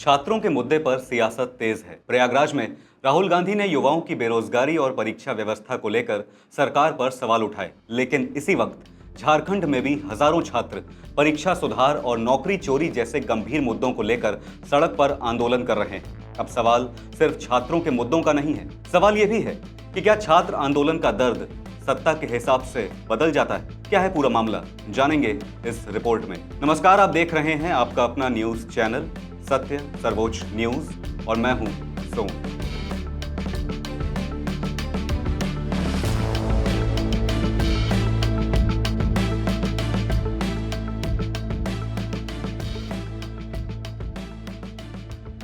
छात्रों के मुद्दे पर सियासत तेज है। प्रयागराज में राहुल गांधी ने युवाओं की बेरोजगारी और परीक्षा व्यवस्था को लेकर सरकार पर सवाल उठाए, लेकिन इसी वक्त झारखंड में भी हजारों छात्र परीक्षा सुधार और नौकरी चोरी जैसे गंभीर मुद्दों को लेकर सड़क पर आंदोलन कर रहे हैं। अब सवाल सिर्फ छात्रों के मुद्दों का नहीं है, सवाल यह भी है कि क्या छात्र आंदोलन का दर्द सत्ता के हिसाब से बदल जाता है। क्या है पूरा मामला, जानेंगे इस रिपोर्ट में। नमस्कार, आप देख रहे हैं आपका अपना न्यूज चैनल सत्य सर्वोच्च न्यूज और मैं हूं सोम।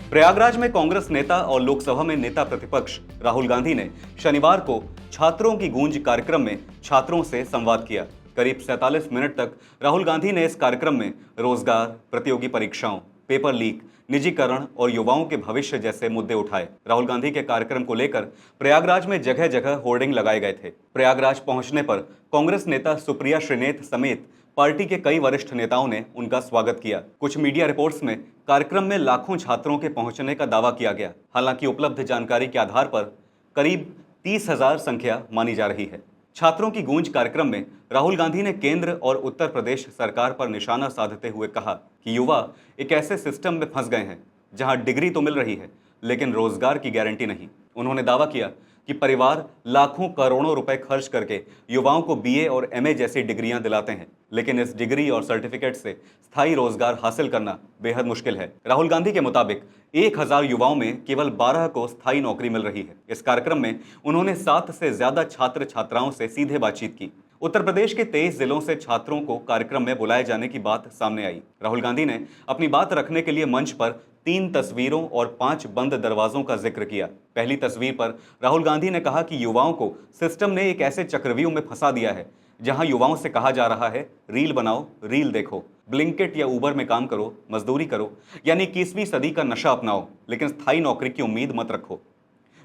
प्रयागराज में कांग्रेस नेता और लोकसभा में नेता प्रतिपक्ष राहुल गांधी ने शनिवार को छात्रों की गूंज कार्यक्रम में छात्रों से संवाद किया। करीब 47 मिनट तक राहुल गांधी ने इस कार्यक्रम में रोजगार, प्रतियोगी परीक्षाओं, पेपर लीक, निजीकरण और युवाओं के भविष्य जैसे मुद्दे उठाए। राहुल गांधी के कार्यक्रम को लेकर प्रयागराज में जगह जगह होर्डिंग लगाए गए थे। प्रयागराज पहुंचने पर कांग्रेस नेता सुप्रिया श्रीनेत समेत पार्टी के कई वरिष्ठ नेताओं ने उनका स्वागत किया। कुछ मीडिया रिपोर्ट्स में कार्यक्रम में लाखों छात्रों के पहुंचने का दावा किया गया। हालांकि उपलब्ध जानकारी के आधार पर करीब 30,000 संख्या मानी जा रही है। छात्रों की गूंज कार्यक्रम में राहुल गांधी ने केंद्र और उत्तर प्रदेश सरकार पर निशाना साधते हुए कहा कि युवा एक ऐसे सिस्टम में फंस गए हैं जहां डिग्री तो मिल रही है लेकिन रोजगार की गारंटी नहीं। उन्होंने दावा किया कि परिवार लाखों करोड़ों रुपए खर्च करके युवाओं को बीए और एमए जैसी डिग्रियां दिलाते हैं, लेकिन इस डिग्री और सर्टिफिकेट से स्थायी रोजगार हासिल करना बेहद मुश्किल है। राहुल गांधी के मुताबिक 1000 युवाओं में केवल 12 को स्थायी नौकरी मिल रही है। इस कार्यक्रम में उन्होंने 7 से ज्यादा छात्र छात्राओं से सीधे बातचीत की। उत्तर प्रदेश के 23 जिलों से छात्रों को कार्यक्रम में बुलाए जाने की बात सामने आई। राहुल गांधी ने अपनी बात रखने के लिए मंच पर 3 तस्वीरों और 5 बंद दरवाजों का जिक्र किया। पहली तस्वीर पर राहुल गांधी ने कहा कि युवाओं को सिस्टम ने एक ऐसे चक्रव्यूह में फंसा दिया है जहां युवाओं से कहा जा रहा है रील बनाओ, रील देखो, ब्लिंकिट या उबर में काम करो, मजदूरी करो, यानी 21वीं सदी का नशा अपनाओ, लेकिन स्थायी नौकरी की उम्मीद मत रखो।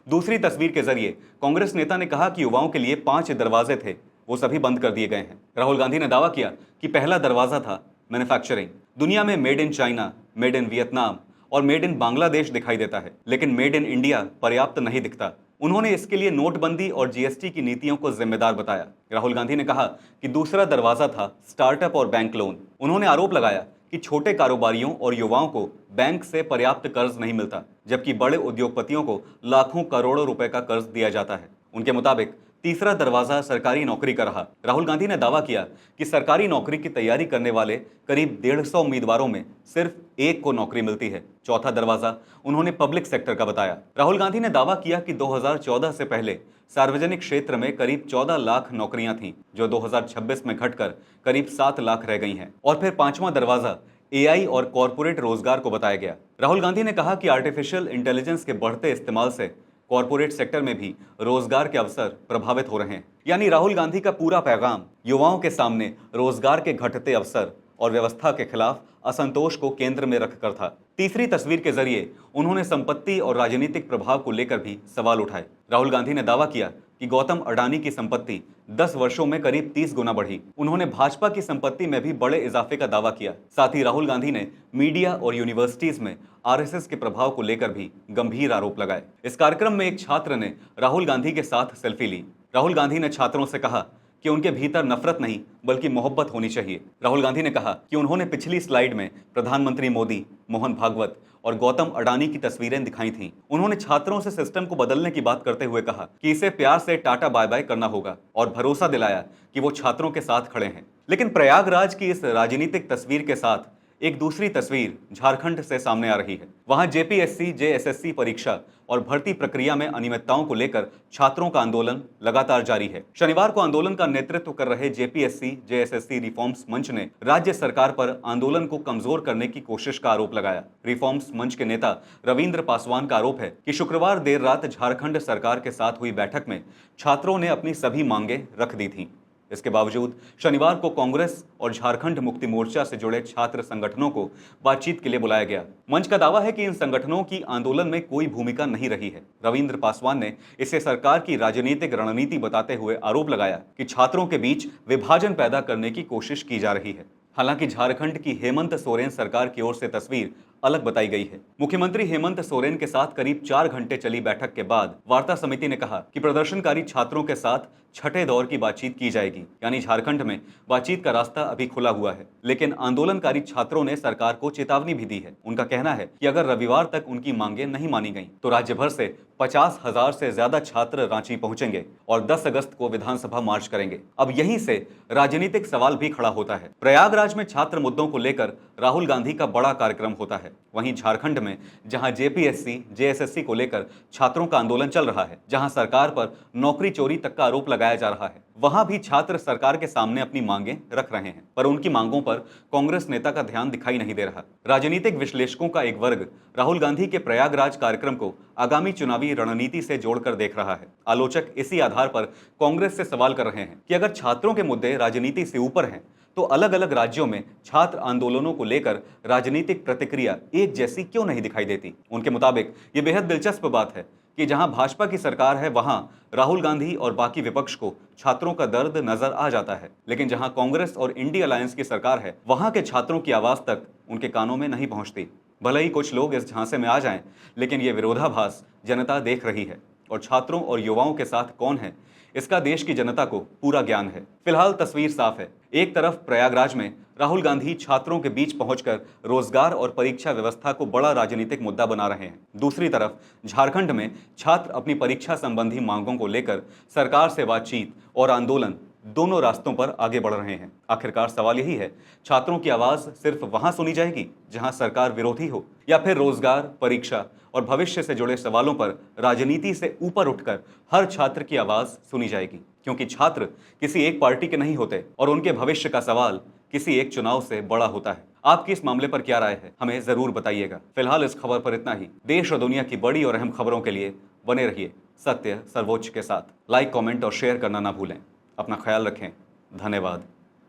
दूसरी तस्वीर के जरिए कांग्रेस नेता ने कहा कि युवाओं के लिए 5 दरवाजे थे, वो सभी बंद कर दिए गए हैं। राहुल गांधी ने दावा किया कि पहला दरवाजा था मैन्युफैक्चरिंग। दुनिया में made in China, made in Vietnam और मेड इन बांग्लादेश दिखाई देता है, लेकिन मेड इन इंडिया पर्याप्त नहीं दिखता। उन्होंने इसके लिए नोटबंदी और जीएसटी की नीतियों को जिम्मेदार बताया। राहुल गांधी ने कहा कि दूसरा दरवाजा था स्टार्टअप और बैंक लोन। उन्होंने आरोप लगाया कि छोटे कारोबारियों और युवाओं को बैंक से पर्याप्त कर्ज नहीं मिलता, जबकि बड़े उद्योगपतियों को लाखों करोड़ों रुपए का कर्ज दिया जाता है। उनके मुताबिक तीसरा दरवाजा सरकारी नौकरी का रहा। राहुल गांधी ने दावा किया कि सरकारी नौकरी की तैयारी करने वाले करीब 150 उम्मीदवारों में सिर्फ 1 को नौकरी मिलती है। चौथा दरवाजा उन्होंने पब्लिक सेक्टर का बताया। राहुल गांधी ने दावा किया कि 2014 से पहले सार्वजनिक क्षेत्र में करीब 14 लाख नौकरियां थीं, जो 2026 में घटकर करीब 7 लाख रह गई हैं। और फिर 5वां दरवाजा एआई और कॉरपोरेट रोजगार को बताया गया। राहुल गांधी ने कहा कि आर्टिफिशियल इंटेलिजेंस के बढ़ते इस्तेमाल से कॉरपोरेट सेक्टर में भी रोजगार के अवसर प्रभावित हो रहे हैं। यानी राहुल गांधी का पूरा पैगाम युवाओं के सामने रोजगार के घटते अवसर और व्यवस्था के खिलाफ असंतोष को केंद्र में रखकर था। तीसरी तस्वीर के जरिए उन्होंने संपत्ति और राजनीतिक प्रभाव को लेकर भी सवाल उठाए। राहुल गांधी ने दावा किया कि गौतम अडानी की संपत्ति 10 वर्षों में करीब 30 गुना बढ़ी। उन्होंने भाजपा की संपत्ति में भी बड़े इजाफे का दावा किया। साथ ही राहुल गांधी ने मीडिया और यूनिवर्सिटीज में आरएसएस के प्रभाव को लेकर भी गंभीर आरोप लगाए। इस कार्यक्रम में एक छात्र ने राहुल गांधी के साथ सेल्फी ली। राहुल गांधी ने छात्रों से कहा कि उनके भीतर नफरत नहीं बल्कि मोहब्बत होनी चाहिए। राहुल गांधी ने कहा कि उन्होंने पिछली स्लाइड में प्रधानमंत्री मोदी, मोहन भागवत और गौतम अडानी की तस्वीरें दिखाई थीं। उन्होंने छात्रों से सिस्टम को बदलने की बात करते हुए कहा कि इसे प्यार से टाटा बाय बाय करना होगा और भरोसा दिलाया कि वो छात्रों के साथ खड़े हैं। लेकिन प्रयागराज की इस राजनीतिक तस्वीर के साथ एक दूसरी तस्वीर झारखंड से सामने आ रही है। वहां जेपीएससी, जेएसएससी परीक्षा और भर्ती प्रक्रिया में अनियमितताओं को लेकर छात्रों का आंदोलन लगातार जारी है। शनिवार को आंदोलन का नेतृत्व कर रहे जेपीएससी, जेएसएससी रिफॉर्म्स मंच ने राज्य सरकार पर आंदोलन को कमजोर करने की कोशिश का आरोप लगाया। रिफॉर्म्स मंच के नेता रविंद्र पासवान का आरोप है कि शुक्रवार देर रात झारखंड सरकार के साथ हुई बैठक में छात्रों ने अपनी सभी मांगे रख दी थीं। इसके बावजूद शनिवार को कांग्रेस और झारखंड मुक्ति मोर्चा से जुड़े छात्र संगठनों को बातचीत के लिए बुलाया गया। मंच का दावा है कि इन संगठनों की आंदोलन में कोई भूमिका नहीं रही है। रविंद्र पासवान ने इसे सरकार की राजनीतिक रणनीति बताते हुए आरोप लगाया कि छात्रों के बीच विभाजन पैदा करने की कोशिश की जा रही है। हालांकि झारखंड की हेमंत सोरेन सरकार की ओर से तस्वीर अलग बताई गई है। मुख्यमंत्री हेमंत सोरेन के साथ करीब 4 घंटे चली बैठक के बाद वार्ता समिति ने कहा कि प्रदर्शनकारी छात्रों के साथ छठे दौर की बातचीत की जाएगी। यानी झारखंड में बातचीत का रास्ता अभी खुला हुआ है, लेकिन आंदोलनकारी छात्रों ने सरकार को चेतावनी भी दी है। उनका कहना है कि अगर रविवार तक उनकी मांगे नहीं मानी गईं, तो राज्य भर से 50,000 से ज्यादा छात्र रांची पहुंचेंगे और 10 अगस्त को विधानसभा मार्च करेंगे। अब यहीं से राजनीतिक सवाल भी खड़ा होता है। प्रयागराज में छात्र मुद्दों को लेकर राहुल गांधी का बड़ा कार्यक्रम होता है। वहीं झारखंड में जहां जेपीएससी, जेएसएससी को लेकर छात्रों का आंदोलन चल रहा है, जहां सरकार पर नौकरी चोरी तक का आरोप लगाया जा रहा है, वहां भी छात्र सरकार के सामने अपनी मांगे रख रहे हैं, पर उनकी मांगों पर कांग्रेस नेता का ध्यान दिखाई नहीं दे रहा। राजनीतिक विश्लेषकों का एक वर्ग राहुल गांधी के प्रयागराज कार्यक्रम को आगामी चुनावी रणनीति से जोड़कर देख रहा है। आलोचक इसी आधार पर कांग्रेस से सवाल कर रहे हैं कि अगर छात्रों के मुद्दे राजनीति से ऊपर हैं, तो अलग अलग राज्यों में छात्र आंदोलनों को लेकर राजनीतिक प्रतिक्रिया एक जैसी क्यों नहीं दिखाई देती। उनके मुताबिक ये बेहद दिलचस्प बात है कि जहां भाजपा की सरकार है, वहां राहुल गांधी और बाकी विपक्ष को छात्रों का दर्द नजर आ जाता है, लेकिन जहां कांग्रेस और इंडिया अलायंस की सरकार है, वहां के छात्रों की आवाज तक उनके कानों में नहीं पहुंचती। भले ही कुछ लोग इस झांसे में आ जाएं, लेकिन ये विरोधाभास जनता देख रही है और छात्रों और युवाओं के साथ कौन है, इसका देश की जनता को पूरा ज्ञान है। फिलहाल तस्वीर साफ है। एक तरफ प्रयागराज में राहुल गांधी छात्रों के बीच पहुंचकर रोजगार और परीक्षा व्यवस्था को बड़ा राजनीतिक मुद्दा बना रहे हैं। दूसरी तरफ झारखंड में छात्र अपनी परीक्षा संबंधी मांगों को लेकर सरकार से बातचीत और आंदोलन दोनों रास्तों पर आगे बढ़ रहे हैं। आखिरकार सवाल यही है, छात्रों की आवाज सिर्फ वहां सुनी जाएगी जहां सरकार विरोधी हो, या फिर रोजगार, परीक्षा और भविष्य से जुड़े सवालों पर राजनीति से ऊपर उठकर हर छात्र की आवाज सुनी जाएगी? क्योंकि छात्र किसी एक पार्टी के नहीं होते और उनके भविष्य का सवाल किसी एक चुनाव से बड़ा होता है। आपकी इस मामले पर क्या राय है, हमें जरूर बताइएगा। फिलहाल इस खबर पर इतना ही। देश और दुनिया की बड़ी और अहम खबरों के लिए बने रहिए सत्य सर्वोच्च के साथ। लाइक, कमेंट और शेयर करना ना भूलें। अपना ख्याल रखें। धन्यवाद।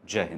जय हिंद।